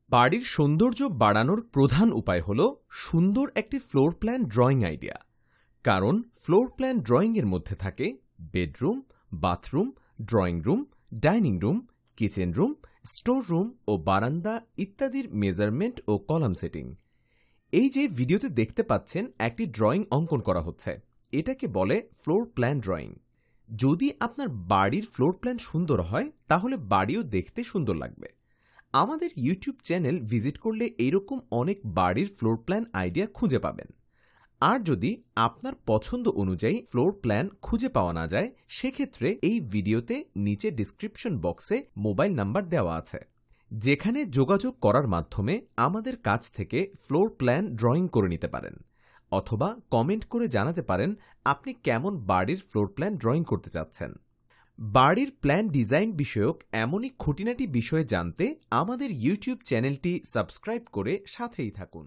বাড়ির সৌন্দর্য বাড়ানোর প্রধান উপায় হল সুন্দর একটি ফ্লোর প্ল্যান ড্রয়িং আইডিয়া। কারণ ফ্লোর প্ল্যান ড্রয়িংয়ের মধ্যে থাকে bedroom, bathroom, drawing room, dining room, kitchen room, store room ও বারান্দা ইত্যাদির মেজারমেন্ট ও কলাম সেটিং। এই যে ভিডিওতে দেখতে পাচ্ছেন একটি ড্রয়িং অঙ্কন করা হচ্ছে, এটাকে বলে ফ্লোর প্ল্যান ড্রয়িং। যদি আপনার বাড়ির ফ্লোর প্ল্যান সুন্দর হয় তাহলে বাড়িও দেখতে সুন্দর লাগবে। আমাদের ইউটিউব চ্যানেল ভিজিট করলে এইরকম অনেক বাড়ির ফ্লোর প্ল্যান আইডিয়া খুঁজে পাবেন। আর যদি আপনার পছন্দ অনুযায়ী ফ্লোর প্ল্যান খুঁজে পাওয়া না যায়, সেক্ষেত্রে এই ভিডিওতে নিচে ডিসক্রিপশন বক্সে মোবাইল নাম্বার দেওয়া আছে, যেখানে যোগাযোগ করার মাধ্যমে আমাদের কাছ থেকে ফ্লোর প্ল্যান ড্রয়িং করে নিতে পারেন, অথবা কমেন্ট করে জানাতে পারেন আপনি কেমন বাড়ির ফ্লোর প্ল্যান ড্রয়িং করতে চাচ্ছেন। বাড়ির প্ল্যান ডিজাইন বিষয়ক এমনই খুঁটিনাটি বিষয়ে জানতে আমাদের ইউটিউব চ্যানেলটি সাবস্ক্রাইব করে সাথেই থাকুন।